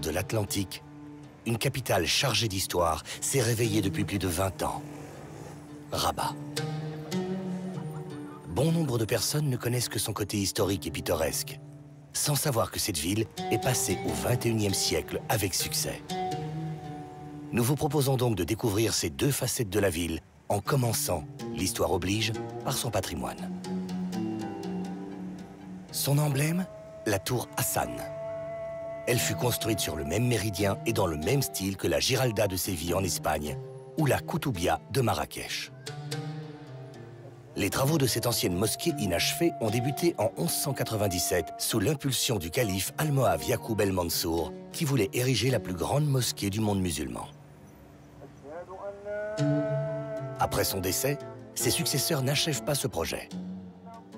de l'Atlantique, une capitale chargée d'histoire s'est réveillée depuis plus de 20 ans. Rabat. Bon nombre de personnes ne connaissent que son côté historique et pittoresque, sans savoir que cette ville est passée au XXIe siècle avec succès. Nous vous proposons donc de découvrir ces deux facettes de la ville, en commençant, l'histoire oblige, par son patrimoine. Son emblème, la tour Hassan. Elle fut construite sur le même méridien et dans le même style que la Giralda de Séville en Espagne ou la Koutoubia de Marrakech. Les travaux de cette ancienne mosquée inachevée ont débuté en 1197 sous l'impulsion du calife almohave Yacoub el-Mansour qui voulait ériger la plus grande mosquée du monde musulman. Après son décès, ses successeurs n'achèvent pas ce projet.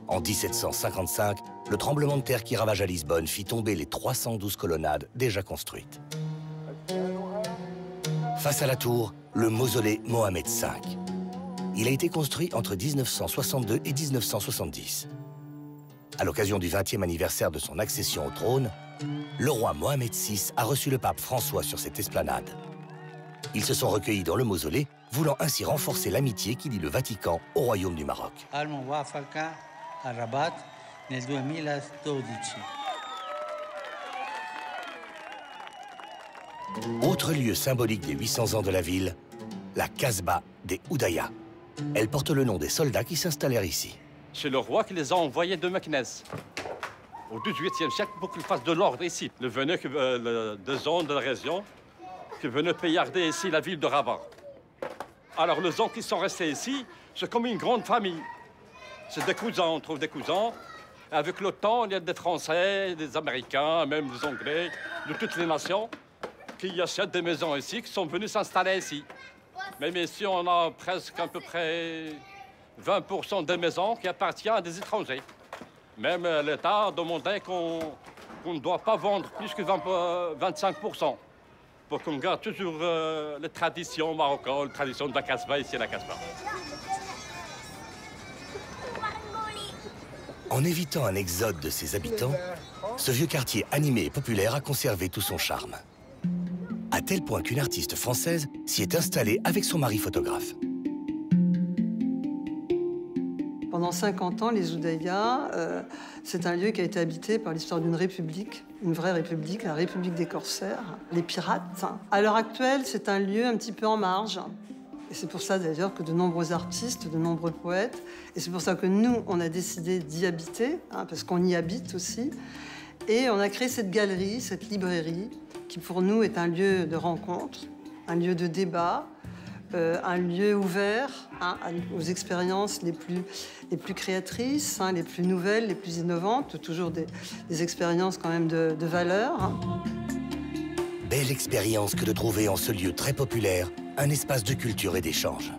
En 1755, le tremblement de terre qui ravagea Lisbonne fit tomber les 312 colonnades déjà construites. Face à la tour, le mausolée Mohamed V. Il a été construit entre 1962 et 1970. À l'occasion du 20e anniversaire de son accession au trône, le roi Mohamed VI a reçu le pape François sur cette esplanade. Ils se sont recueillis dans le mausolée, voulant ainsi renforcer l'amitié qui lie le Vatican au Royaume du Maroc. Autre lieu symbolique des 800 ans de la ville, la Casbah des Oudaya. Elle porte le nom des soldats qui s'installèrent ici. C'est le roi qui les a envoyés de Meknès au XVIIIe siècle pour qu'ils fassent de l'ordre ici. Ils venaient de zones de la région qui venaient pillarder ici la ville de Rabat. Alors les gens qui sont restés ici, c'est comme une grande famille. C'est des cousins, on trouve des cousins. Avec le temps, il y a des Français, des Américains, même des Anglais, de toutes les nations, qui achètent des maisons ici, qui sont venus s'installer ici. Même ici, on a presque à peu près 20% des maisons qui appartiennent à des étrangers. Même l'État a demandé qu'on ne doit pas vendre plus que 25%. Pour qu'on garde toujours les traditions marocaines, les traditions de la Casbah ici à la Casbah. En évitant un exode de ses habitants, ce vieux quartier animé et populaire a conservé tout son charme. À tel point qu'une artiste française s'y est installée avec son mari photographe. Pendant 50 ans, les Oudaya, c'est un lieu qui a été habité par l'histoire d'une république, une vraie république, la République des corsaires, les pirates. À l'heure actuelle, c'est un lieu un petit peu en marge. Et c'est pour ça d'ailleurs que de nombreux artistes, de nombreux poètes, et c'est pour ça que nous, on a décidé d'y habiter, parce qu'on y habite aussi, et on a créé cette galerie, cette librairie, qui pour nous est un lieu de rencontre, un lieu de débat, un lieu ouvert aux expériences les plus créatrices, les plus nouvelles, les plus innovantes, toujours des expériences quand même de valeur. Belle expérience que de trouver en ce lieu très populaire un espace de culture et d'échange.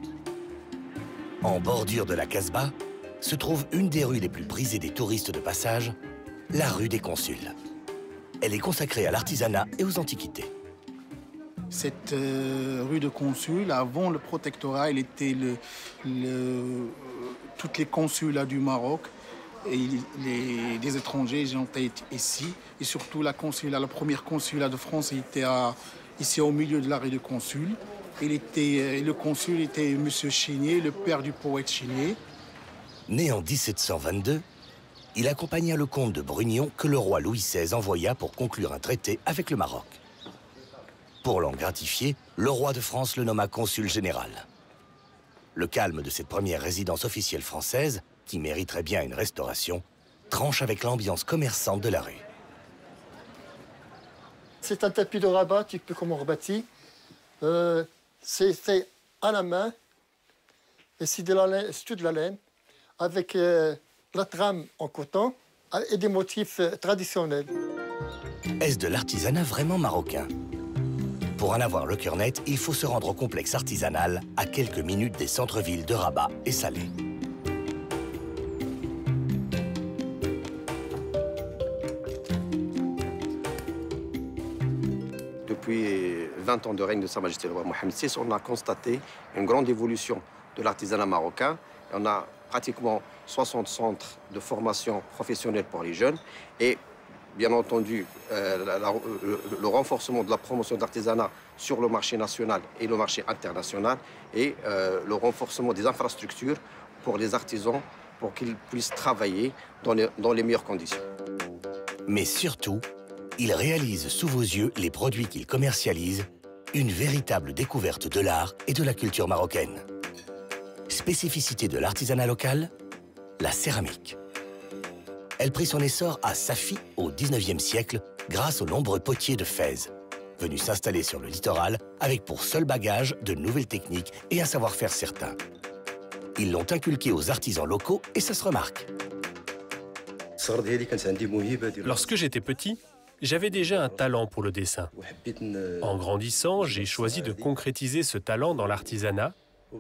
En bordure de la Casbah se trouve une des rues les plus prisées des touristes de passage, la rue des Consuls. Elle est consacrée à l'artisanat et aux antiquités. Cette rue de Consuls, avant le protectorat, elle était toutes les consulats du Maroc. Et des étrangers ont été ici. Et surtout la première consulat de France était ici au milieu de la rue de Consuls. Le consul était M. Chénier, le père du poète Chénier. Né en 1722, il accompagna le comte de Brugnon que le roi Louis XVI envoya pour conclure un traité avec le Maroc. Pour l'en gratifier, le roi de France le nomma consul général. Le calme de cette première résidence officielle française, qui mériterait bien une restauration, tranche avec l'ambiance commerçante de la rue. C'est un tapis de Rabat, un peu comme on rebâtit. C'est fait à la main, et c'est de la laine, avec la trame en coton et des motifs traditionnels. Est-ce de l'artisanat vraiment marocain? Pour en avoir le cœur net, il faut se rendre au complexe artisanal à quelques minutes des centres-villes de Rabat et Salé. Depuis 20 ans de règne de Sa Majesté le roi Mohamed VI, on a constaté une grande évolution de l'artisanat marocain. On a pratiquement 60 centres de formation professionnelle pour les jeunes et bien entendu, le renforcement de la promotion de l'artisanat sur le marché national et le marché international et le renforcement des infrastructures pour les artisans pour qu'ils puissent travailler dans les meilleures conditions. Mais surtout, il réalise sous vos yeux les produits qu'il commercialise, une véritable découverte de l'art et de la culture marocaine. Spécificité de l'artisanat local, la céramique. Elle prit son essor à Safi au XIXe siècle grâce aux nombreux potiers de Fès, venus s'installer sur le littoral avec pour seul bagage de nouvelles techniques et un savoir-faire certain. Ils l'ont inculqué aux artisans locaux et ça se remarque. Lorsque j'étais petit, j'avais déjà un talent pour le dessin. En grandissant, j'ai choisi de concrétiser ce talent dans l'artisanat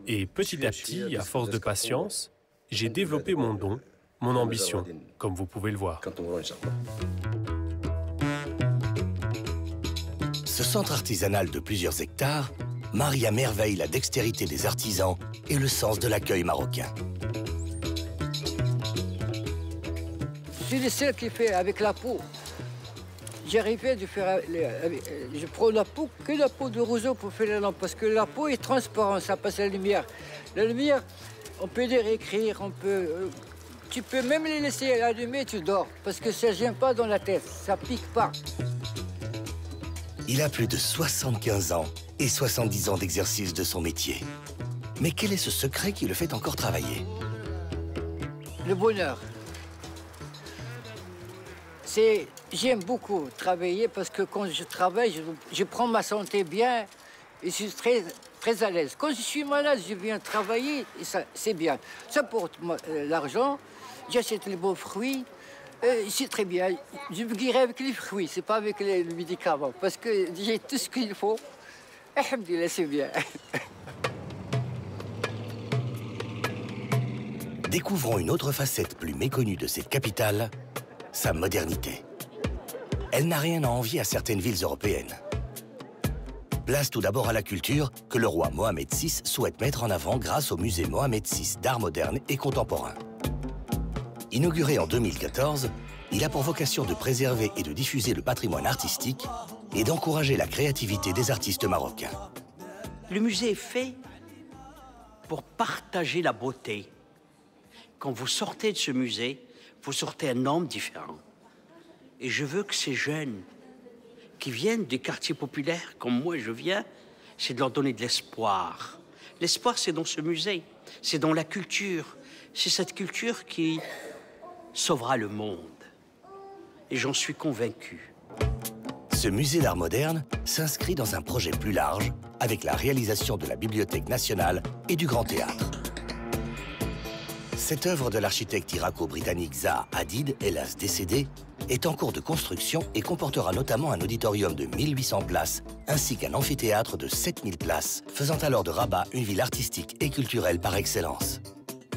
et petit à petit, à force de patience, j'ai développé mon don, mon ambition, comme vous pouvez le voir. Ce centre artisanal de plusieurs hectares marie à merveille la dextérité des artisans et le sens de l'accueil marocain. Je suis le seul qui fait avec la peau. J'arrivais de faire... Je prends la peau, que la peau de roseau pour faire la lampe, parce que la peau est transparente, ça passe la lumière. La lumière, on peut les réécrire, on peut... Tu peux même les laisser allumer, tu dors, parce que ça ne gêne pas dans la tête, ça pique pas. Il a plus de 75 ans et 70 ans d'exercice de son métier. Mais quel est ce secret qui le fait encore travailler? Le bonheur. J'aime beaucoup travailler parce que quand je travaille, je prends ma santé bien et je suis très à l'aise. Quand je suis malade, je viens travailler et c'est bien. Ça porte l'argent, j'achète les beaux fruits, c'est très bien. Je me guéris avec les fruits, c'est pas avec les médicaments parce que j'ai tout ce qu'il faut. Alhamdoulilah, c'est bien. Découvrons une autre facette plus méconnue de cette capitale, sa modernité. Elle n'a rien à envier à certaines villes européennes. Place tout d'abord à la culture que le roi Mohamed VI souhaite mettre en avant grâce au musée Mohamed VI d'art moderne et contemporain. Inauguré en 2014, il a pour vocation de préserver et de diffuser le patrimoine artistique et d'encourager la créativité des artistes marocains. Le musée est fait pour partager la beauté. Quand vous sortez de ce musée, vous sortez un homme différent. Et je veux que ces jeunes qui viennent des quartiers populaires, comme moi je viens, c'est de leur donner de l'espoir. L'espoir, c'est dans ce musée, c'est dans la culture. C'est cette culture qui sauvera le monde. Et j'en suis convaincu. Ce musée d'art moderne s'inscrit dans un projet plus large avec la réalisation de la Bibliothèque nationale et du Grand Théâtre. Cette œuvre de l'architecte irako-britannique Zaha Hadid, hélas décédé, est en cours de construction et comportera notamment un auditorium de 1800 places ainsi qu'un amphithéâtre de 7000 places, faisant alors de Rabat une ville artistique et culturelle par excellence.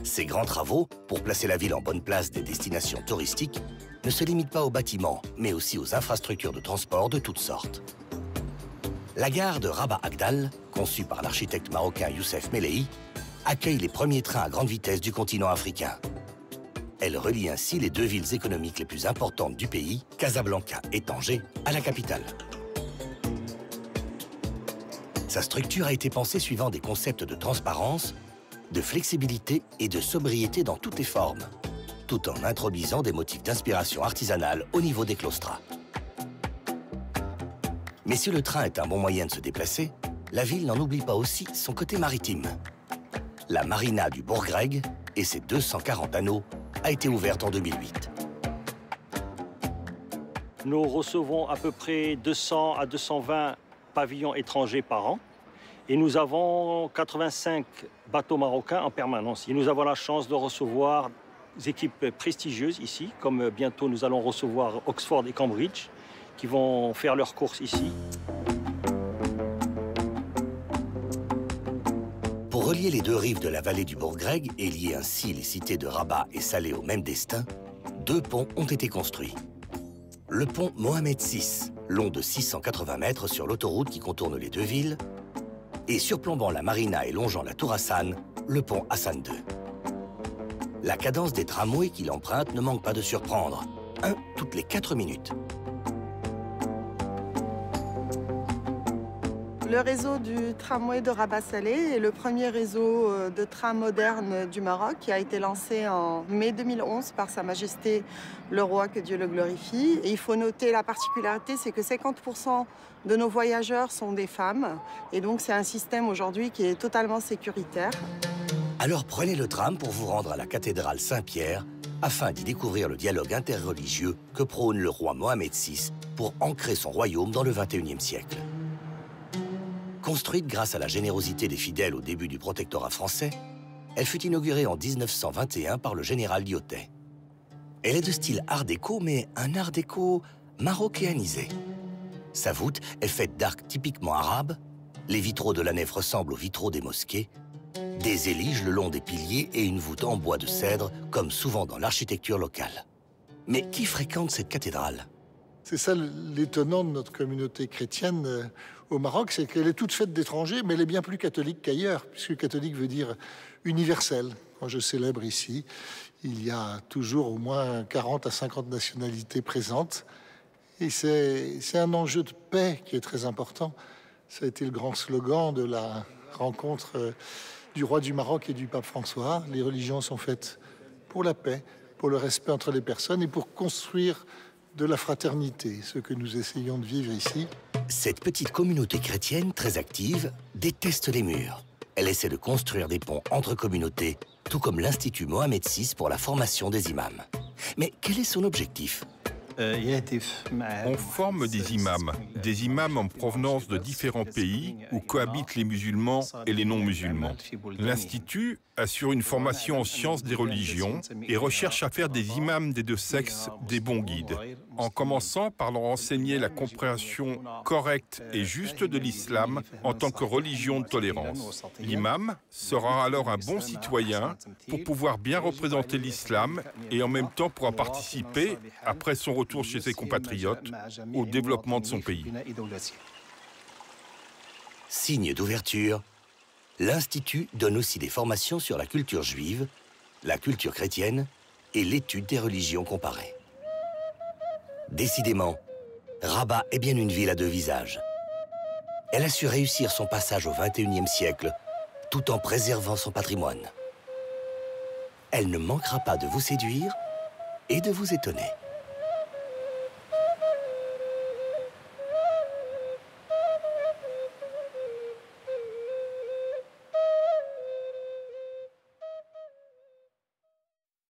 Ces grands travaux, pour placer la ville en bonne place des destinations touristiques, ne se limitent pas aux bâtiments, mais aussi aux infrastructures de transport de toutes sortes. La gare de Rabat Agdal, conçue par l'architecte marocain Youssef Melehi, accueille les premiers trains à grande vitesse du continent africain. Elle relie ainsi les deux villes économiques les plus importantes du pays, Casablanca et Tanger, à la capitale. Sa structure a été pensée suivant des concepts de transparence, de flexibilité et de sobriété dans toutes les formes, tout en introduisant des motifs d'inspiration artisanale au niveau des claustras. Mais si le train est un bon moyen de se déplacer, la ville n'en oublie pas aussi son côté maritime. La marina du Bourgreg et ses 240 anneaux a été ouverte en 2008. Nous recevons à peu près 200 à 220 pavillons étrangers par an. Et nous avons 85 bateaux marocains en permanence. Et nous avons la chance de recevoir des équipes prestigieuses ici, comme bientôt nous allons recevoir Oxford et Cambridge, qui vont faire leurs courses ici. Pour relier les deux rives de la vallée du Bourgreg et lier ainsi les cités de Rabat et Salé au même destin, deux ponts ont été construits. Le pont Mohamed VI, long de 680 mètres sur l'autoroute qui contourne les deux villes, et surplombant la marina et longeant la tour Hassan, le pont Hassan II. La cadence des tramways qui l'empruntent ne manque pas de surprendre. 1 toutes les 4 minutes. Le réseau du tramway de Rabat Salé est le premier réseau de tram moderne du Maroc qui a été lancé en mai 2011 par Sa Majesté le Roi, que Dieu le glorifie. Et il faut noter la particularité, c'est que 50% de nos voyageurs sont des femmes. Et donc c'est un système aujourd'hui qui est totalement sécuritaire. Alors prenez le tram pour vous rendre à la cathédrale Saint-Pierre afin d'y découvrir le dialogue interreligieux que prône le roi Mohamed VI pour ancrer son royaume dans le XXIe siècle. Construite grâce à la générosité des fidèles au début du protectorat français, elle fut inaugurée en 1921 par le général Lyautey. Elle est de style art déco, mais un art déco marocanisé. Sa voûte est faite d'arcs typiquement arabes, les vitraux de la nef ressemblent aux vitraux des mosquées, des éliges le long des piliers et une voûte en bois de cèdre, comme souvent dans l'architecture locale. Mais qui fréquente cette cathédrale? C'est ça l'étonnant de notre communauté chrétienne au Maroc, c'est qu'elle est toute faite d'étrangers, mais elle est bien plus catholique qu'ailleurs, puisque catholique veut dire universel. Quand je célèbre ici, il y a toujours au moins 40 à 50 nationalités présentes. Et c'est un enjeu de paix qui est très important. Ça a été le grand slogan de la rencontre du roi du Maroc et du pape François. Les religions sont faites pour la paix, pour le respect entre les personnes et pour construire de la fraternité, ce que nous essayons de vivre ici. Cette petite communauté chrétienne, très active, déteste les murs. Elle essaie de construire des ponts entre communautés, tout comme l'Institut Mohamed VI pour la formation des imams. Mais quel est son objectif ? On forme des imams en provenance de différents pays où cohabitent les musulmans et les non-musulmans. L'Institut assure une formation en sciences des religions et recherche à faire des imams des deux sexes des bons guides, en commençant par leur enseigner la compréhension correcte et juste de l'islam en tant que religion de tolérance. L'imam sera alors un bon citoyen pour pouvoir bien représenter l'islam et en même temps pourra participer, après son retour chez ses compatriotes, au développement de son pays. Signe d'ouverture, l'Institut donne aussi des formations sur la culture juive, la culture chrétienne et l'étude des religions comparées. Décidément, Rabat est bien une ville à deux visages. Elle a su réussir son passage au XXIe siècle tout en préservant son patrimoine. Elle ne manquera pas de vous séduire et de vous étonner.